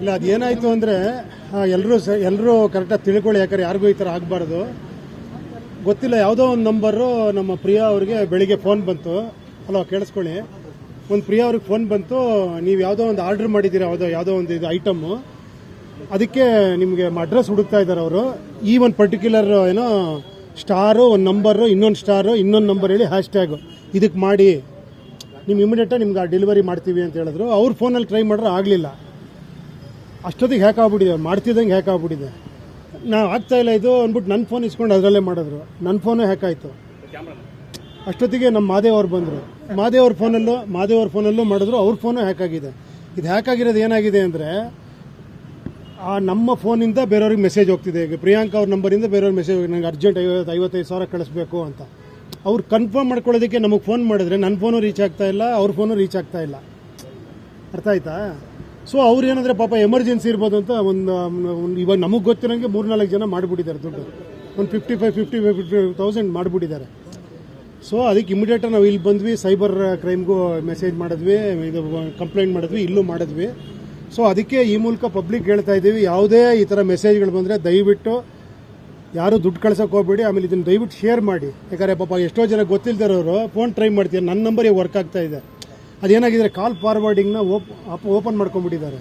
ಇಲ್ಲ ಅದೇನಾಯ್ತು ಅಂದರೆ ಎಲ್ಲರೂ ಕರೆಕ್ಟಾಗಿ ತಿಳ್ಕೊಳ್ಳಿ. ಯಾಕಂದ್ರೆ ಯಾರಿಗೂ ಈ ಥರ ಆಗಬಾರ್ದು. ಗೊತ್ತಿಲ್ಲ, ಯಾವುದೋ ಒಂದು ನಂಬರು ನಮ್ಮ ಪ್ರಿಯಾ ಅವ್ರಿಗೆ ಬೆಳಿಗ್ಗೆ ಫೋನ್ ಬಂತು. ಹಲೋ, ಕೇಳಿಸ್ಕೊಳ್ಳಿ. ಒಂದು ಪ್ರಿಯಾ ಅವ್ರಿಗೆ ಫೋನ್ ಬಂತು, ನೀವು ಯಾವುದೋ ಒಂದು ಆರ್ಡರ್ ಮಾಡಿದ್ದೀರಾ, ಯಾವುದೋ ಒಂದು ಇದು ಐಟಮ್ಮು, ಅದಕ್ಕೆ ನಿಮಗೆ ಅಡ್ರೆಸ್ ಹುಡುಕ್ತಾ ಇದ್ದಾರೆ ಅವರು. ಈ ಒಂದು ಪರ್ಟಿಕ್ಯುಲರ್ ಏನೋ ಸ್ಟಾರು, ಒಂದು ನಂಬರು, ಇನ್ನೊಂದು ಸ್ಟಾರು, ಇನ್ನೊಂದು ನಂಬರ್ ಹೇಳಿ ಹ್ಯಾಶ್ಟ್ಯಾಗು ಇದಕ್ಕೆ ಮಾಡಿ, ನೀವು ಇಮಿಡಿಯೇಟಾಗಿ ನಿಮ್ಗೆ ಡೆಲಿವರಿ ಮಾಡ್ತೀವಿ ಅಂತ ಹೇಳಿದ್ರು. ಅವ್ರ ಫೋನಲ್ಲಿ ಟ್ರೈ ಮಾಡಿದ್ರೆ ಆಗಲಿಲ್ಲ. ಅಷ್ಟೊತ್ತಿಗೆ ಹ್ಯಾಕ್ ಆಗ್ಬಿಟ್ಟಿದೆ, ಮಾಡ್ತಿದ್ದಂಗೆ ಹ್ಯಾಕ್ ಆಗ್ಬಿಟ್ಟಿದೆ. ನಾವು ಆಗ್ತಾ ಇಲ್ಲ ಇದು ಅಂದ್ಬಿಟ್ಟು ನನ್ನ ಫೋನ್ ಇಸ್ಕೊಂಡು ಅದರಲ್ಲೇ ಮಾಡಿದ್ರು. ನನ್ನ ಫೋನು ಹ್ಯಾಕ್ ಆಯಿತು. ಅಷ್ಟೊತ್ತಿಗೆ ನಮ್ಮ ಮಾದೇವ್ ಅವ್ರು ಬಂದರು. ಮಾದೇವ್ ಅವ್ರ ಫೋನಲ್ಲೂ ಮಾಡಿದ್ರು. ಅವ್ರ ಫೋನು ಹ್ಯಾಕ್ ಆಗಿದೆ. ಇದು ಹ್ಯಾಕ್ ಆಗಿರೋದು ಏನಾಗಿದೆ ಅಂದರೆ, ಆ ನಮ್ಮ ಫೋನಿಂದ ಬೇರೆಯವ್ರಿಗೆ ಮೆಸೇಜ್ ಹೋಗ್ತಿದೆ. ಈಗ ಪ್ರಿಯಾಂಕಾ ಅವ್ರ ನಂಬರಿಂದ ಬೇರೆಯವ್ರಿಗೆ ಮೆಸೇಜ್ ಹೋಗಿ, ನನಗೆ ಅರ್ಜೆಂಟ್ 55,000 ಕಳಿಸ್ಬೇಕು ಅಂತ. ಅವ್ರು ಕನ್ಫರ್ಮ್ ಮಾಡ್ಕೊಳ್ಳೋದಕ್ಕೆ ನಮಗೆ ಫೋನ್ ಮಾಡಿದ್ರೆ ನನ್ನ ಫೋನು ರೀಚ್ ಆಗ್ತಾ ಇಲ್ಲ, ಅವ್ರ ಫೋನು ರೀಚ್ ಆಗ್ತಾ ಇಲ್ಲ. ಅರ್ಥ ಆಯ್ತಾ? ಸೊ ಅವ್ರು ಏನಂದರೆ ಪಾಪ ಎಮರ್ಜೆನ್ಸಿ ಇರ್ಬೋದು ಅಂತ ಒಂದು ಇವಾಗ ನಮಗೆ ಗೊತ್ತಿರೋಂಗೆ 3-4 ಜನ ಮಾಡಿಬಿಟ್ಟಿದ್ದಾರೆ. ದುಡ್ಡು ಒಂದು 55,000 ಮಾಡಿಬಿಟ್ಟಿದ್ದಾರೆ. ಸೊ ಅದಕ್ಕೆ ಇಮಿಡಿಯೇಟಾಗಿ ನಾವು ಇಲ್ಲಿ ಬಂದ್ವಿ, ಸೈಬರ್ ಕ್ರೈಮ್ಗೂ ಮೆಸೇಜ್ ಮಾಡಿದ್ವಿ, ಇದು ಕಂಪ್ಲೇಂಟ್ ಮಾಡಿದ್ವಿ, ಇಲ್ಲೂ ಮಾಡಿದ್ವಿ. ಸೊ ಅದಕ್ಕೆ ಈ ಮೂಲಕ ಪಬ್ಲಿಕ್ ಹೇಳ್ತಾ ಇದ್ದೀವಿ, ಯಾವುದೇ ಈ ಥರ ಮೆಸೇಜ್ಗಳು ಬಂದರೆ ದಯವಿಟ್ಟು ಯಾರು ದುಡ್ಡು ಕಳ್ಸೋಕೆ ಹೋಗ್ಬೇಡಿ. ಆಮೇಲೆ ಇದನ್ನು ದಯವಿಟ್ಟು ಶೇರ್ ಮಾಡಿ. ಯಾಕಂದರೆ ಪಾಪ ಎಷ್ಟೋ ಜನ ಗೊತ್ತಿಲ್ದಿರೋರು ಫೋನ್ ಟ್ರೈ ಮಾಡ್ತೀವಿ, ನನ್ನ ನಂಬರಿಗೆ ವರ್ಕ್ ಆಗ್ತಾ ಇದೆ. ಅದೇನಾಗಿದ್ರೆ ಕಾಲ್ ಫಾರ್ವರ್ಡಿಂಗ್ನ ಓಪನ್ ಮಾಡ್ಕೊಂಡ್ಬಿಟ್ಟಿದ್ದಾರೆ.